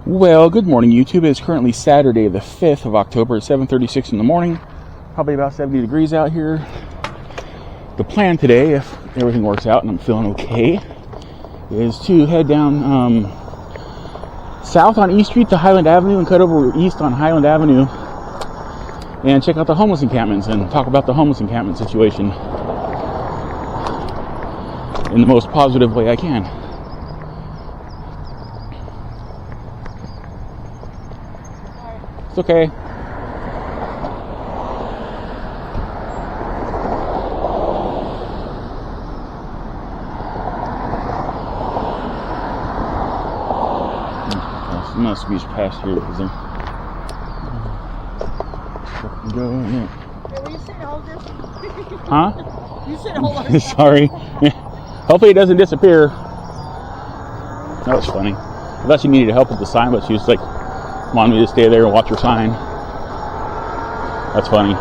Well, good morning, YouTube. It's currently Saturday, the 5th of October at 7:36 in the morning. Probably about 70 degrees out here. The plan today, if everything works out and I'm feeling okay, is to head down south on East Street to Highland Avenue and cut over east on Highland Avenue and check out the homeless encampments and talk about the homeless encampment situation in the most positive way I can. It's okay. I'm gonna squeeze past here because I'm going. Hey, will you sit and hold this? Huh? You sit and hold on. Sorry. Hopefully it doesn't disappear. That was funny. I thought she needed help with the sign, but she was like, wanted me to stay there and watch her sign. That's funny.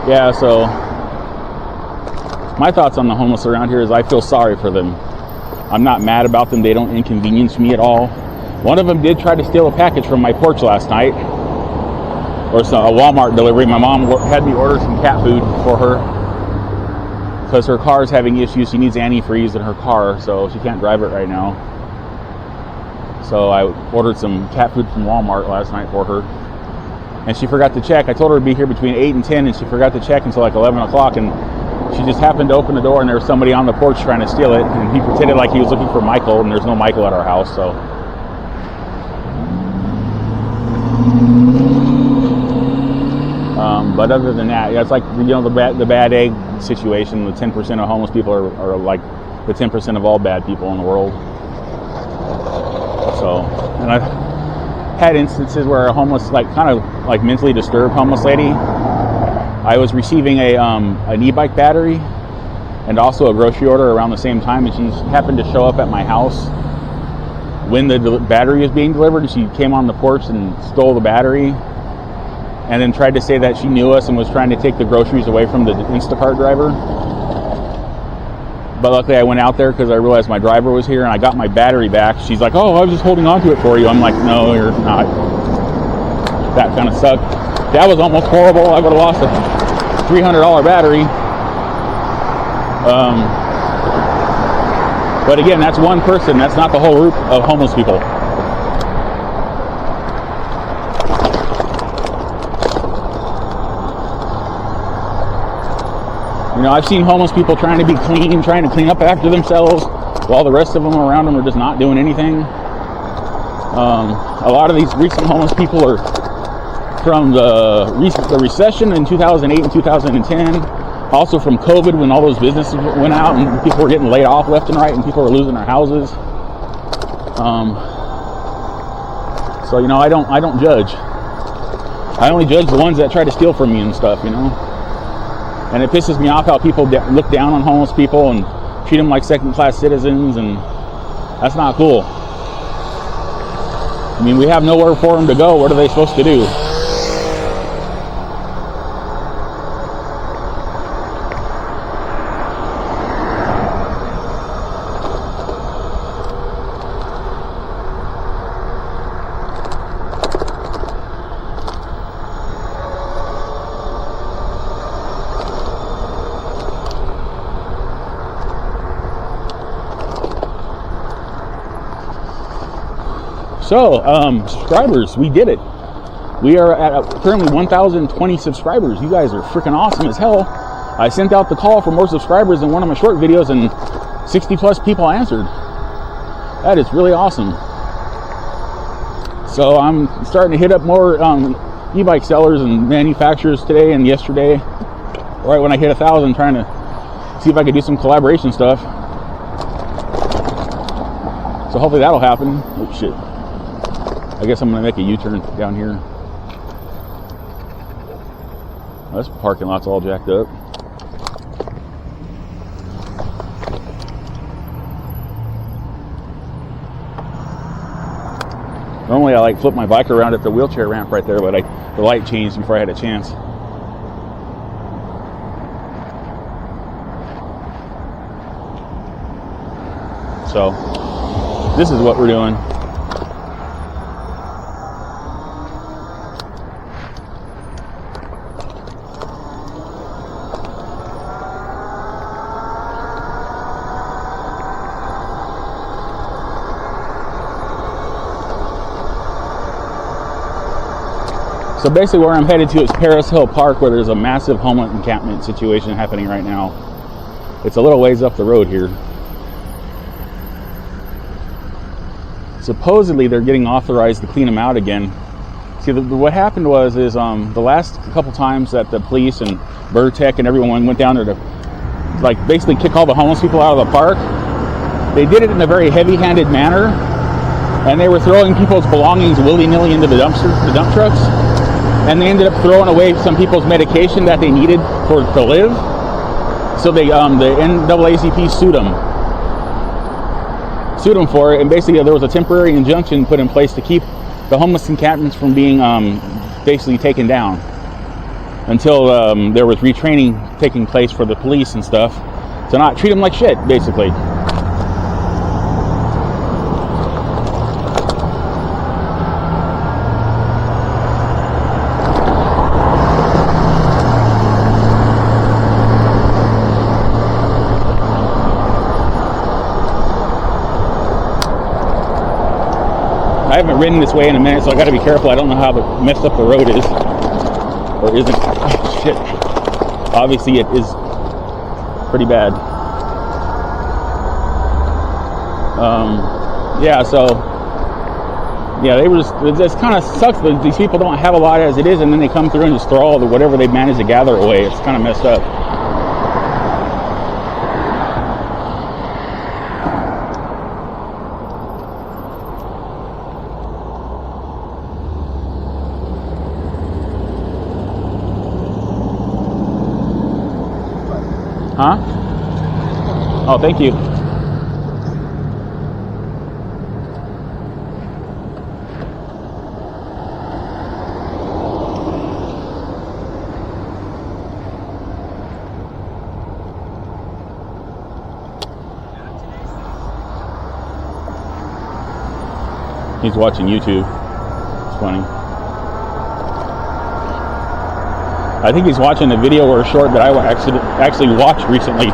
Yeah, so my thoughts on the homeless around here is I feel sorry for them. I'm not mad about them. They don't inconvenience me at all. One of them did try to steal a package from my porch last night, or a Walmart delivery. My mom had me order some cat food for her because her car is having issues. She needs antifreeze in her car, so she can't drive it right now. So I ordered some cat food from Walmart last night for her, and she forgot to check. I told her to be here between 8 and 10, and she forgot to check until like 11 o'clock, and she just happened to open the door, and there was somebody on the porch trying to steal it, and he pretended like he was looking for Michael, and there's no Michael at our house, so. But other than that, yeah, it's like, you know, the bad egg situation. The 10% of homeless people are like the 10% of all bad people in the world. So, and I've had instances where a homeless, like kind of like mentally disturbed homeless lady, I was receiving an e-bike battery and also a grocery order around the same time, and she happened to show up at my house when the battery was being delivered, and she came on the porch and stole the battery and then tried to say that she knew us and was trying to take the groceries away from the Instacart driver. But luckily I went out there because I realized my driver was here and I got my battery back. She's like, oh, I was just holding on to it for you. I'm like, no, you're not. That kind of sucked. That was almost horrible. I would have lost a $300 battery. But again, that's one person. That's not the whole group of homeless people. You know, I've seen homeless people trying to be clean, trying to clean up after themselves, while the rest of them around them are just not doing anything. A lot of these recent homeless people are from the recession in 2008 and 2010, also from COVID when all those businesses went out and people were getting laid off left and right and people were losing their houses. So, you know, I don't judge. I only judge the ones that try to steal from me and stuff, you know. And it pisses me off how people look down on homeless people and treat them like second-class citizens, and that's not cool. I mean, we have nowhere for them to go. What are they supposed to do? So, subscribers, we did it. We are at currently 1,020 subscribers. You guys are freaking awesome as hell. I sent out the call for more subscribers in one of my short videos, and 60 plus people answered. That is really awesome. So I'm starting to hit up more e-bike sellers and manufacturers today and yesterday. Right when I hit 1,000, trying to see if I could do some collaboration stuff. So hopefully that'll happen. Oh shit. I guess I'm going to make a U-turn down here. Oh, this parking lot's all jacked up. Normally I like flip my bike around at the wheelchair ramp right there, but the light changed before I had a chance. So this is what we're doing. So basically where I'm headed to is Paris Hill Park, where there's a massive homeless encampment situation happening right now. It's a little ways up the road here. Supposedly they're getting authorized to clean them out again. See, what happened was the last couple times that the police and Burtech and everyone went down there to like basically kick all the homeless people out of the park, they did it in a very heavy-handed manner, and they were throwing people's belongings willy-nilly into the dump trucks, and they ended up throwing away some people's medication that they needed to live. So they the NAACP sued them for it, and basically there was a temporary injunction put in place to keep the homeless encampments from being basically taken down until there was retraining taking place for the police and stuff to not treat them like shit, basically. I haven't ridden this way in a minute, so I got to be careful. I don't know how messed up the road is, or isn't. Oh, shit. Obviously, it is pretty bad. Yeah. So, yeah, it just kind of sucks that these people don't have a lot as it is, and then they come through and just throw all whatever they manage to gather away. It's kind of messed up. Huh? Oh, thank you. He's watching YouTube. It's funny. I think he's watching a video or a short that I actually watched recently. I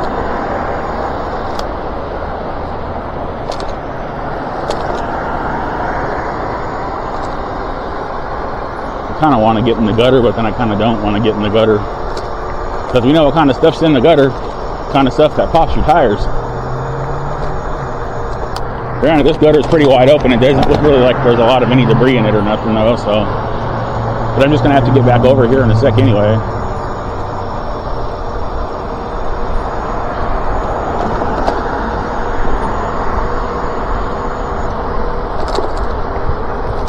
kind of want to get in the gutter, but then I kind of don't want to get in the gutter. Because we know what kind of stuff's in the gutter. Kind of stuff that pops your tires. Granted, this gutter is pretty wide open. It doesn't look really like there's a lot of any debris in it or nothing though, so. But I'm just going to have to get back over here in a sec anyway.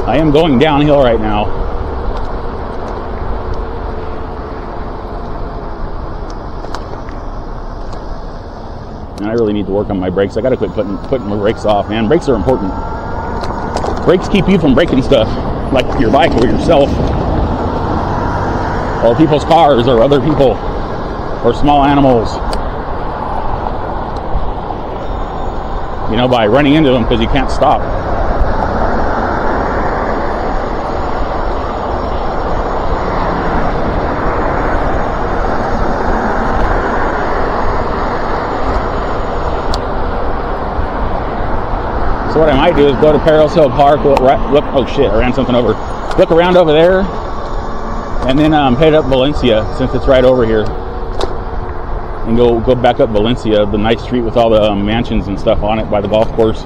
I am going downhill right now. And I really need to work on my brakes. I got to quit putting my brakes off, man. Brakes are important. Brakes keep you from breaking stuff, like your bike or yourself, or people's cars, or other people, or small animals. You know, by running into them because you can't stop. So what I might do is go to Paris Hill Park, look, oh shit, I ran something over. Look around over there, and then head up Valencia, since it's right over here. And go back up Valencia, the nice street with all the mansions and stuff on it by the golf course.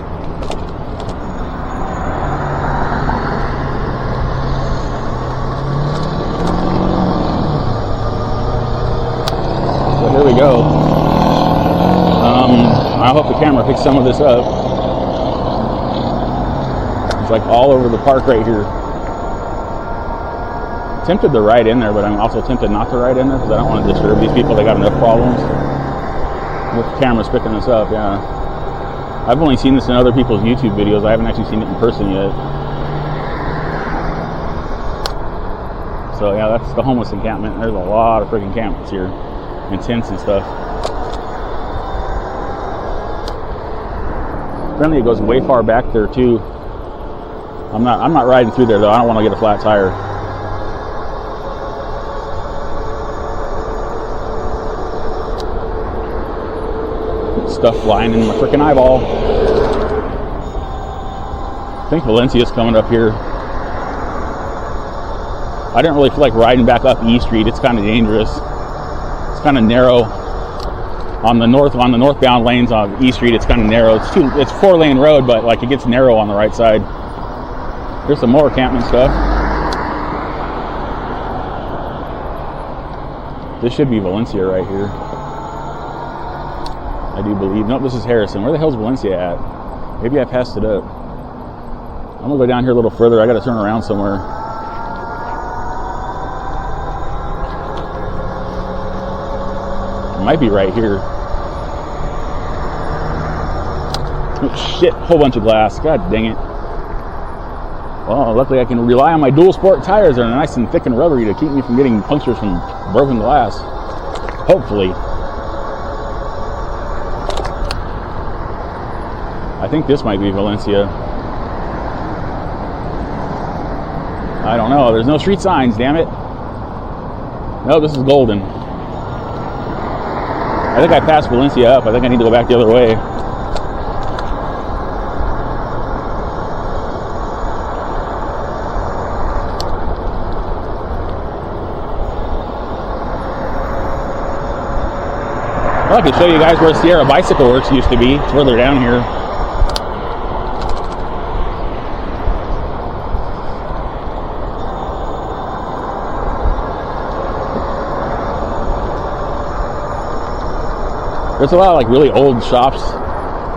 So here we go. I hope the camera picks some of this up. It's like all over the park right here. Tempted to ride in there, but I'm also tempted not to ride in there because I don't want to disturb these people. They got enough problems. The camera's picking this up, yeah. I've only seen this in other people's YouTube videos. I haven't actually seen it in person yet. So yeah, that's the homeless encampment. There's a lot of freaking encampments here, and tents and stuff. Apparently it goes way far back there too. I'm not riding through there though. I don't want to get a flat tire. Stuff flying in my freaking eyeball. I think Valencia's coming up here. I didn't really feel like riding back up E Street. It's kind of dangerous. It's kind of narrow. On the northbound lanes of E Street, it's kind of narrow. It's 4-lane road, but like it gets narrow on the right side. There's some more camping stuff. This should be Valencia right here. I do believe. Nope, this is Harrison. Where the hell's Valencia at? Maybe I passed it up. I'm gonna go down here a little further. I gotta turn around somewhere. It might be right here. Oh, shit, whole bunch of glass. God dang it. Well, luckily I can rely on my dual sport tires. They're nice and thick and rubbery to keep me from getting punctures from broken glass. Hopefully. I think this might be Valencia. I don't know. There's no street signs, damn it. No, this is Golden. I think I passed Valencia up. I think I need to go back the other way. Well, I can show you guys where Sierra Bicycle Works used to be. It's further down here. There's a lot of like really old shops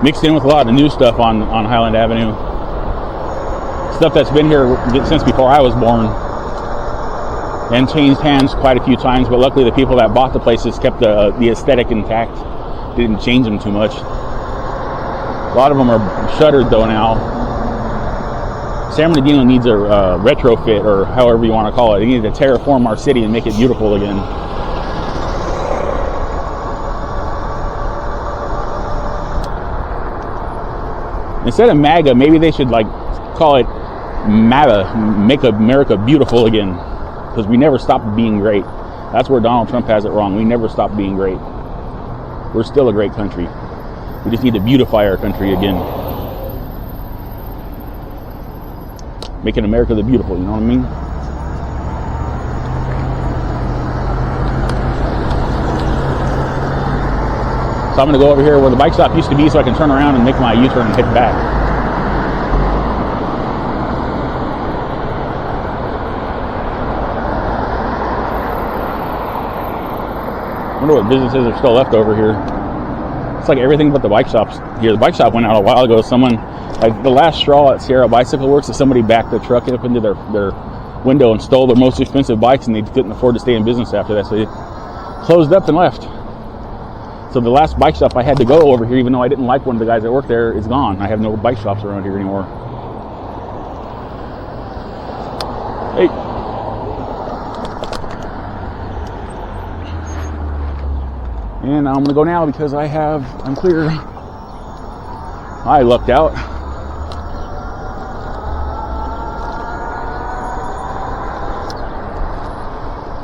mixed in with a lot of new stuff on Highland Avenue. Stuff that's been here since before I was born and changed hands quite a few times, but luckily the people that bought the places kept the aesthetic intact. Didn't change them too much. A lot of them are shuttered though now. San Bernardino needs a retrofit, or however you want to call it. They need to terraform our city and make it beautiful again. Instead of MAGA, maybe they should like call it MATA, Make America Beautiful Again, because we never stopped being great. That's where Donald Trump has it wrong. We never stopped being great. We're still a great country. We just need to beautify our country again. Making America the beautiful, you know what I mean? So I'm going to go over here where the bike shop used to be so I can turn around and make my U-turn and head back. I wonder what businesses are still left over here. It's like everything but the bike shops here. The bike shop went out a while ago. Someone, like the last straw at Sierra Bicycle Works, is somebody backed their truck up into their window and stole their most expensive bikes, and they couldn't afford to stay in business after that, so they closed up and left. So the last bike shop I had to go over here, even though I didn't like one of the guys that worked there, is gone. I have no bike shops around here anymore. Hey. And I'm gonna go now because I'm clear. I lucked out.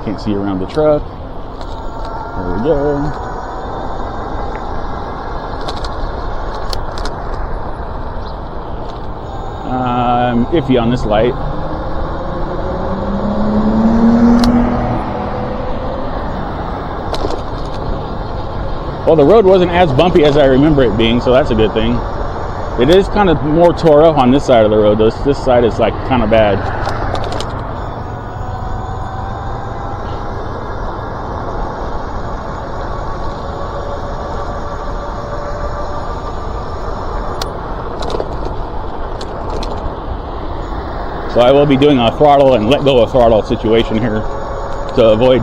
Can't see around the truck. There we go. I'm iffy on this light. Well, the road wasn't as bumpy as I remember it being, so that's a good thing. It is kind of more tore up on this side of the road. This side is like kind of bad. So I will be doing a throttle and let go of throttle situation here to avoid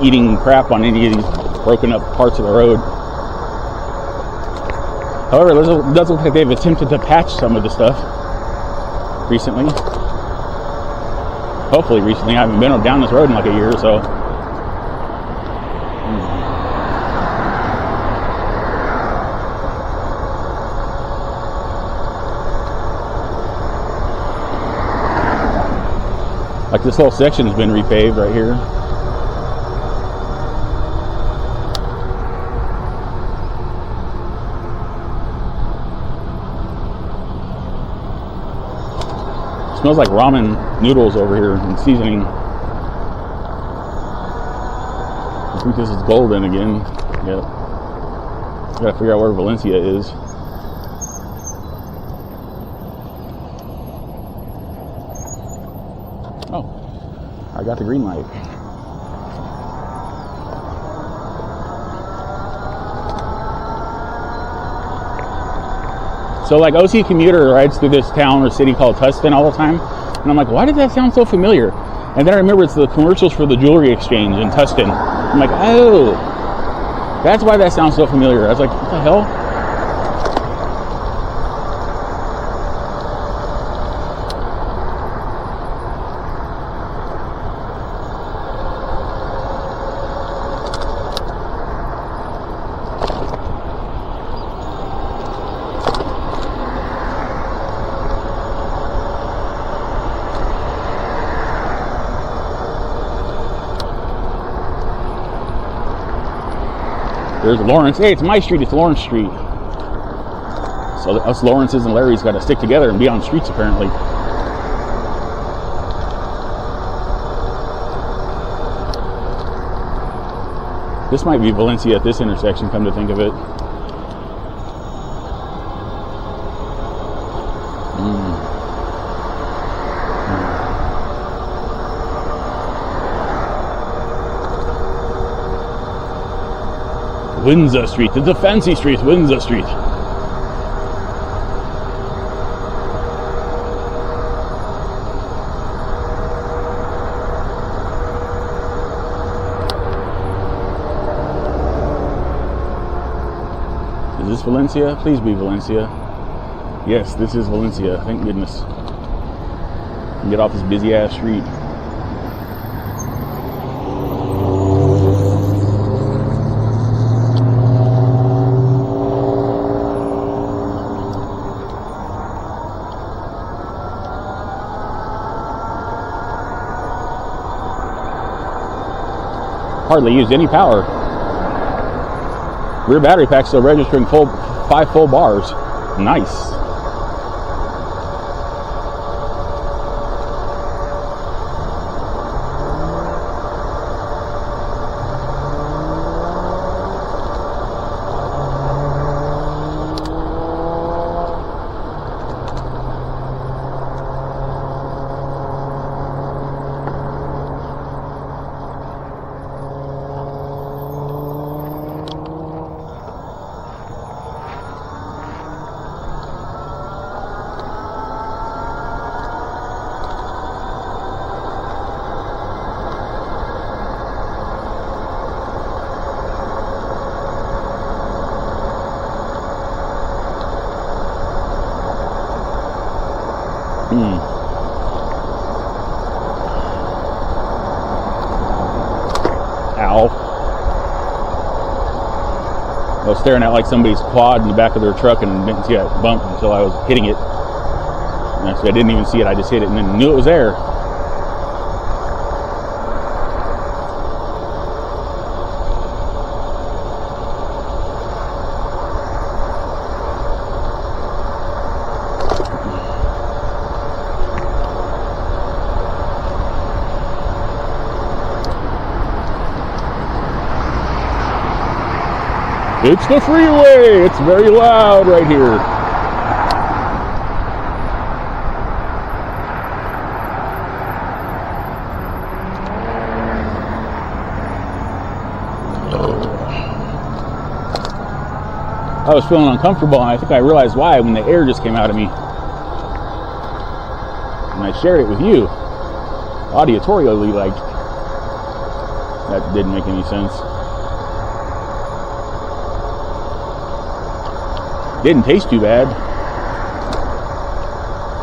eating crap on any of these broken up parts of the road. However, it does look like they've attempted to patch some of the stuff recently. Hopefully recently. I haven't been down this road in like a year or so. Like this whole section has been repaved right here. Smells like ramen noodles over here and seasoning. think this is Golden again. Yep. Gotta figure out where Valencia is. Oh, I got the green light. So like OC Commuter rides through this town or city called Tustin all the time. And I'm like, why does that sound so familiar? And then I remember it's the commercials for the jewelry exchange in Tustin. I'm like, oh, that's why that sounds so familiar. I was like, what the hell? There's Lawrence. Hey, it's my street. It's Lawrence Street. So us Lawrences and Larrys got to stick together and be on streets apparently. This might be Valencia at this intersection, come to think of it. Windsor Street. It's a fancy street, Windsor Street. Is this Valencia? Please be Valencia. Yes, this is Valencia. Thank goodness. Get off this busy ass street. Hardly used any power. Rear battery pack still registering 5 full bars. Nice. Ow. I was staring at like somebody's quad in the back of their truck and didn't see that bump until I was hitting it. And actually, I didn't even see it, I just hit it and then knew it was there. It's the freeway! It's very loud right here. I was feeling uncomfortable and I think I realized why when the air just came out of me. And I shared it with you. Auditorially, like, that didn't make any sense. Didn't taste too bad.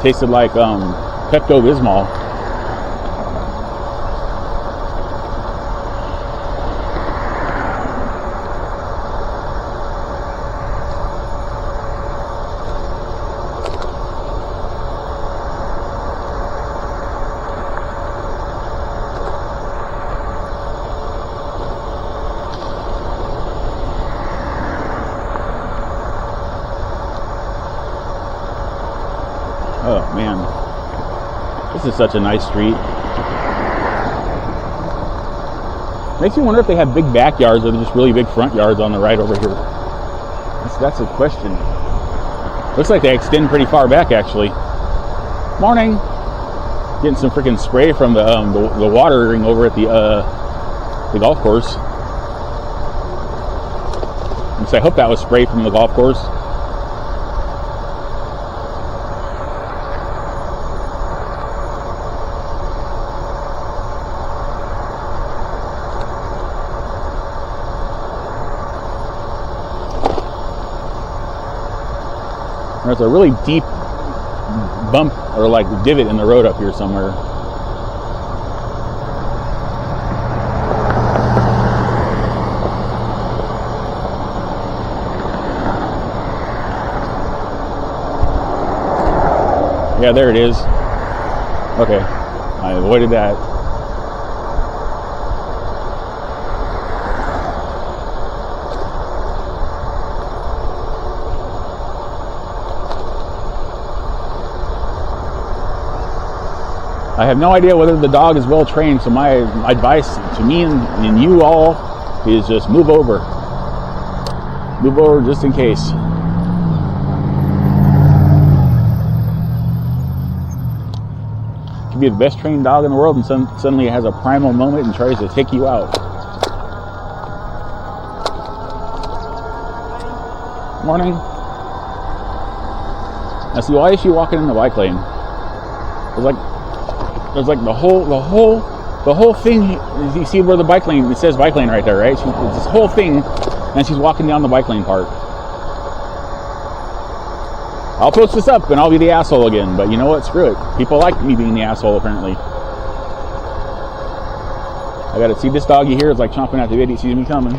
Tasted like Pepto-Bismol. Oh man, this is such a nice street. Makes me wonder if they have big backyards or they're just really big front yards on the right over here. That's a question. Looks like they extend pretty far back, actually. Morning. Getting some freaking spray from the watering over at the golf course. So I hope that was spray from the golf course. There's a really deep bump or like divot in the road up here somewhere. Yeah, there it is. Okay, I avoided that. I have no idea whether the dog is well trained, so my advice to me and you all is just move over. Move over just in case. Could be the best trained dog in the world and suddenly it has a primal moment and tries to take you out. Morning. Now see, why is she walking in the bike lane? There's like the whole thing. You see where the bike lane, it says bike lane right there, right? It's this whole thing, and she's walking down the bike lane part. I'll post this up and I'll be the asshole again, but you know what? Screw it. People like me being the asshole, apparently. I gotta see this doggy here. It's like chomping at the bit. He sees me coming.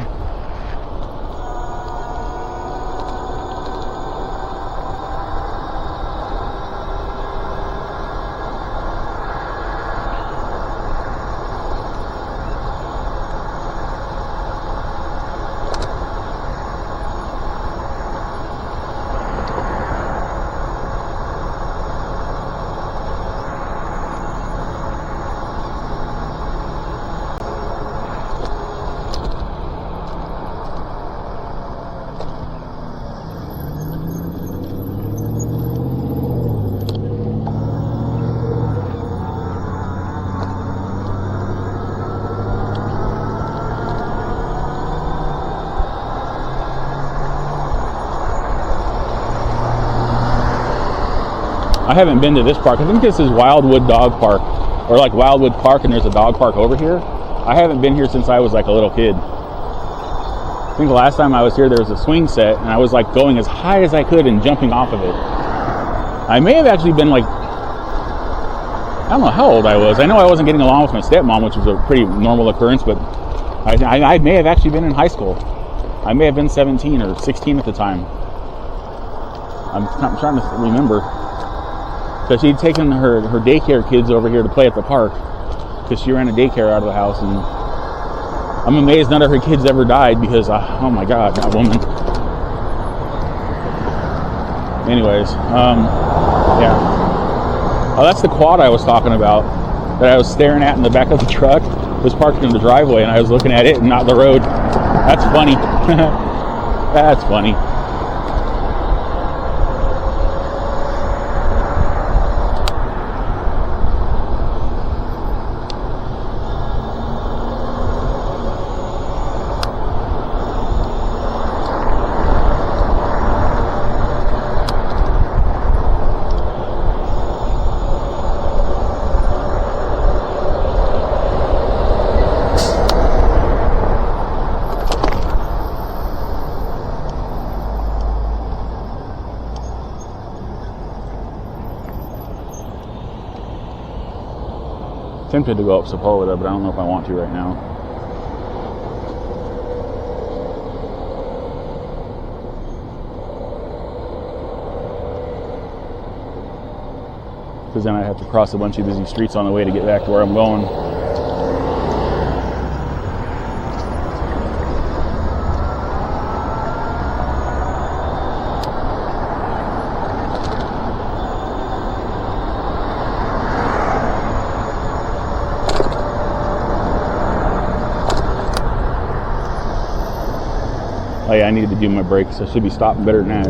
I haven't been to this park. I think this is Wildwood Dog Park, or like Wildwood Park, and there's a dog park over here. I haven't been here since I was like a little kid. I think the last time I was here, there was a swing set, and I was like going as high as I could and jumping off of it. I may have actually been like, I don't know how old I was. I know I wasn't getting along with my stepmom, which was a pretty normal occurrence, but I may have actually been in high school. I may have been 17 or 16 at the time. I'm trying to remember. Because she'd taken her daycare kids over here to play at the park. Because she ran a daycare out of the house. And I'm amazed none of her kids ever died because, oh my God, that woman. Anyways, yeah. Oh, that's the quad I was talking about. That I was staring at in the back of the truck. It was parked in the driveway and I was looking at it and not the road. That's funny. That's funny. Tempted to go up Sepulveda, but I don't know if I want to right now. Because then I have to cross a bunch of busy streets on the way to get back to where I'm going. Oh yeah, I needed to do my brakes. I should be stopping better than that.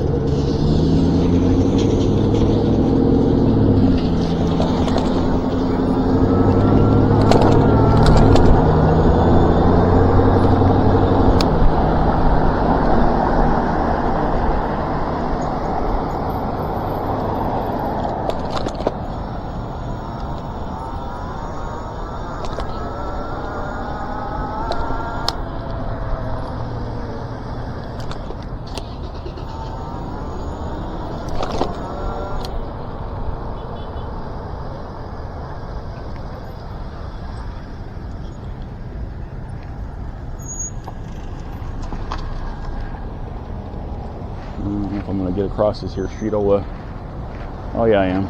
I don't know if I'm going to get across this here street. Oh yeah, I am.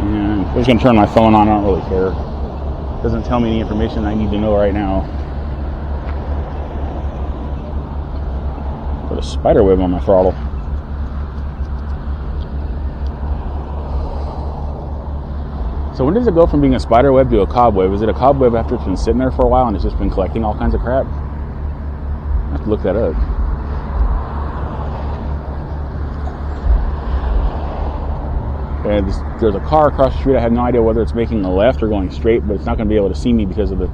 And I'm just going to turn my phone on. I don't really care. It doesn't tell me any information I need to know right now. Put a spider web on my throttle. So when does it go from being a spider web to a cobweb? Is it a cobweb after it's been sitting there for a while and it's just been collecting all kinds of crap? I have to look that up. And there's a car across the street. I had no idea whether it's making a left or going straight, but it's not going to be able to see me because of the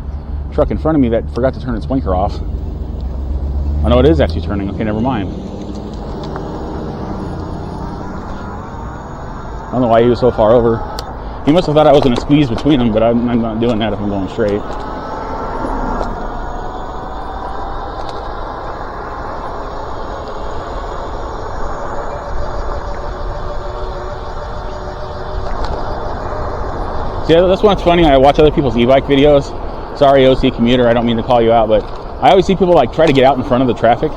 truck in front of me that forgot to turn its blinker off. Oh no, it is actually turning. Okay, never mind. I don't know why he was so far over. He must have thought I was going to squeeze between them, but I'm not doing that if I'm going straight. See, that's what's funny. I watch other people's e-bike videos. Sorry, OC commuter, I don't mean to call you out, but I always see people like try to get out in front of the traffic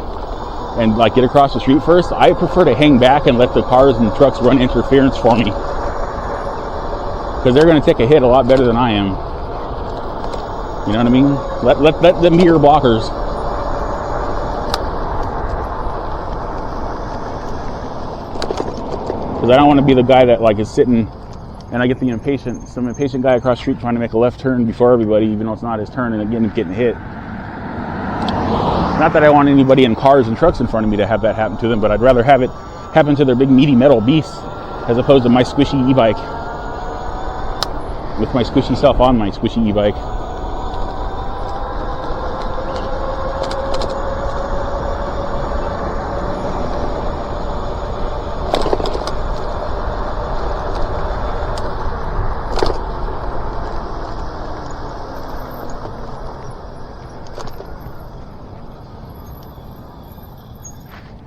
and like get across the street first. I prefer to hang back and let the cars and trucks run interference for me. Because they're going to take a hit a lot better than I am. You know what I mean? Let them be your blockers. Because I don't want to be the guy that like is sitting and I get some impatient guy across the street trying to make a left turn before everybody, even though it's not his turn, and again getting hit. Not that I want anybody in cars and trucks in front of me to have that happen to them, but I'd rather have it happen to their big meaty metal beasts as opposed to my squishy e-bike. With my squishy self on my squishy e-bike.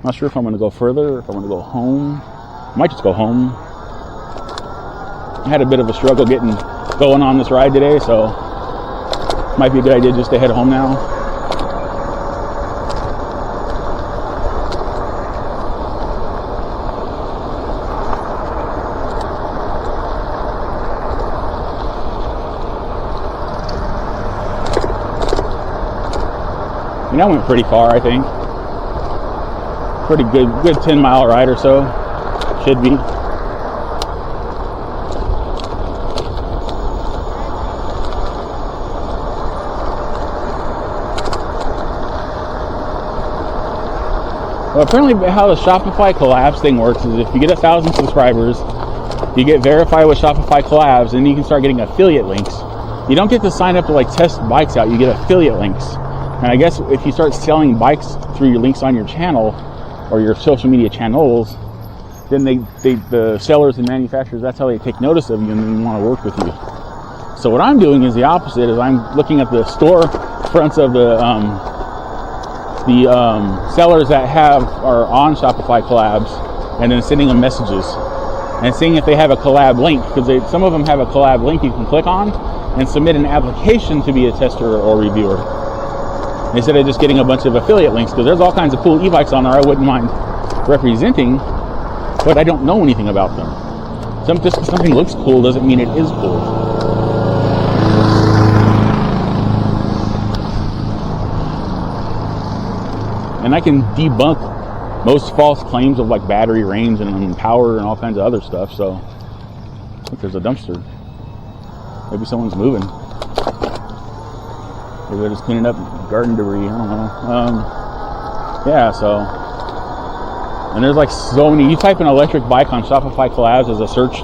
Not sure if I'm going to go further or if I'm going to go home. I might just go home. I had a bit of a struggle going on this ride today, so might be a good idea just to head home now. I mean, I went pretty far, I think. Pretty good 10-mile ride or so. Should be. Well, apparently how the Shopify collabs thing works is if you get 1,000 subscribers, you get verified with Shopify collabs, and you can start getting affiliate links. You don't get to sign up to like test bikes out, you get affiliate links. And I guess if you start selling bikes through your links on your channel or your social media channels, then the sellers and manufacturers, that's how they take notice of you and then want to work with you. So what I'm doing is the opposite, is I'm looking at the store fronts of the sellers that are on Shopify collabs, and then sending them messages and seeing if they have a collab link, because some of them have a collab link you can click on and submit an application to be a tester or reviewer, instead of just getting a bunch of affiliate links, because there's all kinds of cool e-bikes on there I wouldn't mind representing, but I don't know anything about them. Just because something looks cool doesn't mean it is cool. And I can debunk most false claims of like battery range and power and all kinds of other stuff. So look, there's a dumpster. Maybe someone's moving. Maybe they're just cleaning up garden debris. I don't know. Yeah, so. And there's like so many. You type an electric bike on Shopify collabs as a search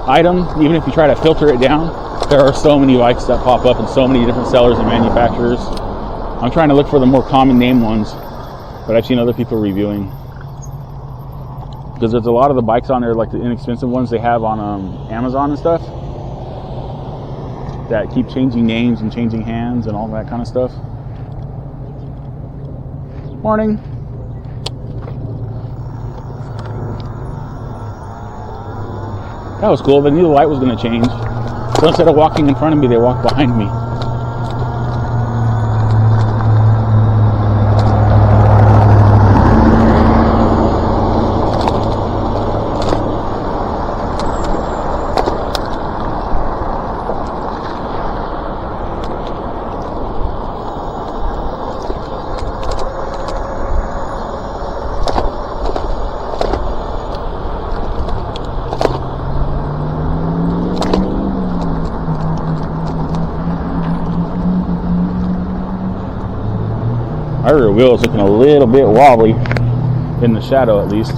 item, even if you try to filter it down, there are so many bikes that pop up and so many different sellers and manufacturers. I'm trying to look for the more common name ones, but I've seen other people reviewing. Because there's a lot of the bikes on there, like the inexpensive ones they have on Amazon and stuff, that keep changing names and changing hands and all that kind of stuff. Morning. That was cool. They knew the light was going to change. So instead of walking in front of me, they walked behind me. My rear wheel is looking a little bit wobbly, in the shadow at least.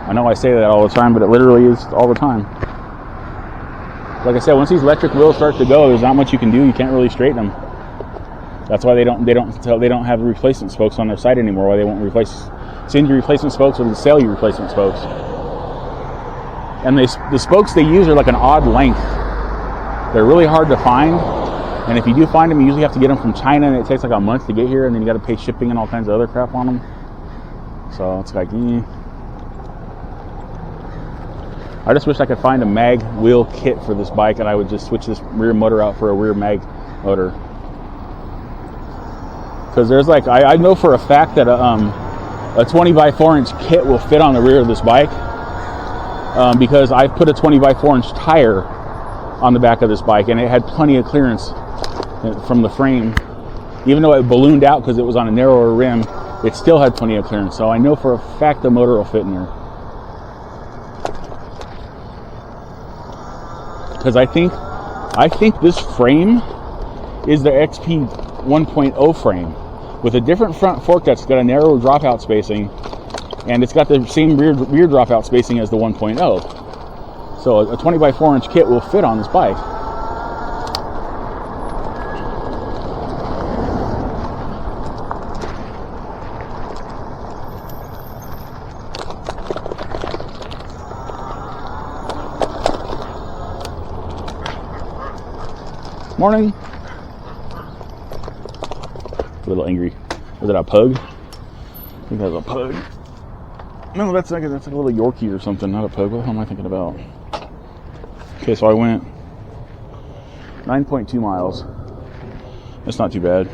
I know I say that all the time, but it literally is all the time. Like I said, once these electric wheels start to go, there's not much you can do. You can't really straighten them. That's why they don't have replacement spokes on their site anymore. Why they won't send you replacement spokes, or they sell you replacement spokes. And the spokes they use are like an odd length. They're really hard to find, and if you do find them, you usually have to get them from China, and it takes like a month to get here, and then you got to pay shipping and all kinds of other crap on them. So it's like, I just wish I could find a mag wheel kit for this bike, and I would just switch this rear motor out for a rear mag motor. Because there's like, I know for a fact that a 20 by 4 inch kit will fit on the rear of this bike, because I put a 20 by 4 inch tire on the back of this bike, and it had plenty of clearance from the frame. Even though it ballooned out because it was on a narrower rim, it still had plenty of clearance. So I know for a fact the motor will fit in there. Because I think this frame is the XP 1.0 frame with a different front fork that's got a narrow dropout spacing, and it's got the same rear dropout spacing as the 1.0. So a 20 by 4 inch kit will fit on this bike. Morning. A little angry. Was it a pug? I think that was a pug. No, that's like a little Yorkie or something, not a pug. What the hell am I thinking about? Okay, so I went 9.2 miles. That's not too bad.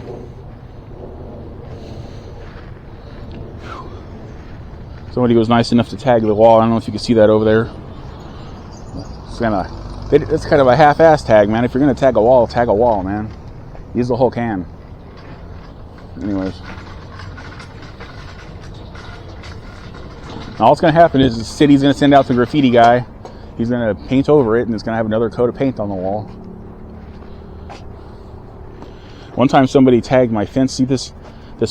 Somebody was nice enough to tag the wall. I don't know if you can see that over there. It's kind of a half-ass tag, man. If you're gonna tag a wall, man. Use the whole can. Anyways. All that's going to happen is the city's going to send out the graffiti guy. He's going to paint over it, and it's going to have another coat of paint on the wall. One time somebody tagged my fence. See this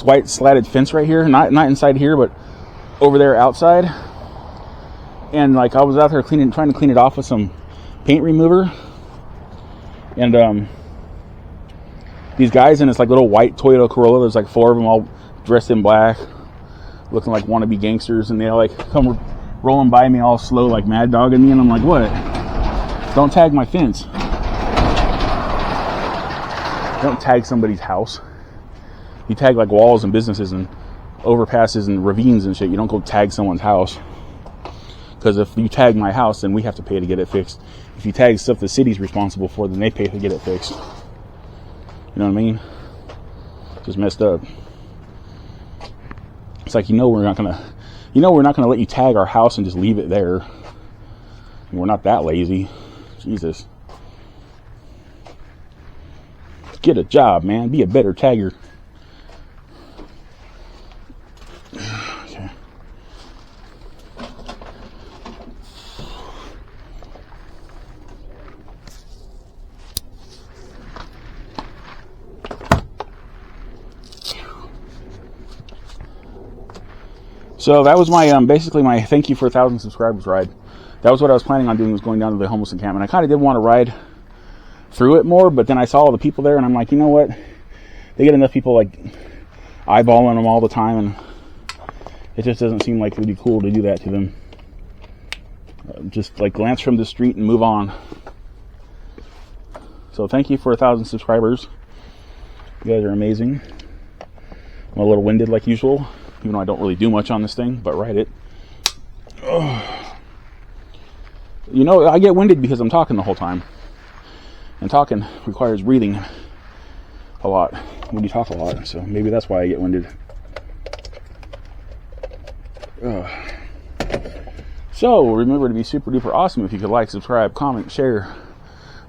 white slatted fence right here? Not inside here, but over there outside. And like I was out there trying to clean it off with some paint remover. And these guys in this like little white Toyota Corolla, there's like 4 of them all dressed in black, looking like wannabe gangsters, and they like come rolling by me all slow, like mad dogging me, and I'm like, what? Don't tag my fence. Don't tag somebody's house. You tag like walls and businesses and overpasses and ravines and shit. You don't go tag someone's house. Because if you tag my house, then we have to pay to get it fixed. If you tag stuff the city's responsible for, then they pay to get it fixed. You know what I mean? Just messed up. It's like, we're not gonna let you tag our house and just leave it there. And we're not that lazy. Jesus. Get a job, man. Be a better tagger. Okay. So that was my basically my thank you for 1,000 subscribers ride. That was what I was planning on doing, was going down to the homeless encampment. I kind of did want to ride through it more, but then I saw all the people there, and I'm like, you know what? They get enough people like eyeballing them all the time, and it just doesn't seem like it would be cool to do that to them. Just like glance from the street and move on. So thank you for 1,000 subscribers. You guys are amazing. I'm a little winded like usual, even though I don't really do much on this thing, but ride it. Ugh. You know, I get winded because I'm talking the whole time. And talking requires breathing a lot when you talk a lot, so maybe that's why I get winded. Ugh. So remember to be super duper awesome if you could like, subscribe, comment, share,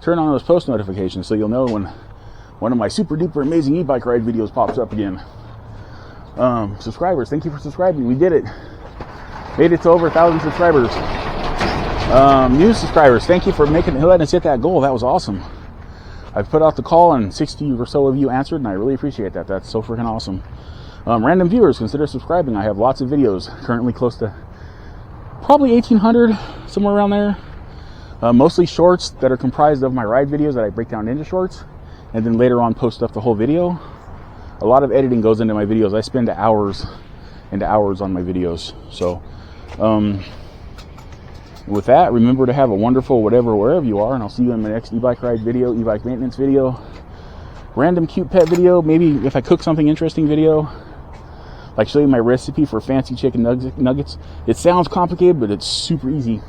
turn on those post notifications so you'll know when one of my super duper amazing e-bike ride videos pops up again. Subscribers, thank you for subscribing. We did it. Made it to over 1,000 subscribers. New subscribers, thank you for letting us hit that goal. That was awesome. I put out the call and 60 or so of you answered, and I really appreciate that. That's so freaking awesome. Random viewers, consider subscribing. I have lots of videos, currently close to probably 1,800, somewhere around there. Mostly shorts that are comprised of my ride videos that I break down into shorts, and then later on post up the whole video. A lot of editing goes into my videos. I spend hours and hours on my videos. So, with that, remember to have a wonderful whatever, wherever you are, and I'll see you in my next e-bike ride video, e-bike maintenance video, random cute pet video, maybe if I cook something interesting video, like show you my recipe for fancy chicken nuggets. It sounds complicated, but it's super easy.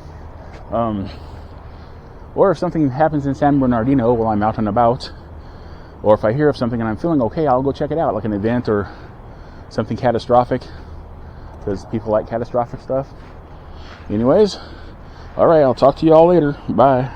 Or if something happens in San Bernardino while I'm out and about, or if I hear of something and I'm feeling okay, I'll go check it out, like an event or something catastrophic, because people like catastrophic stuff. Anyways, all right, I'll talk to you all later. Bye.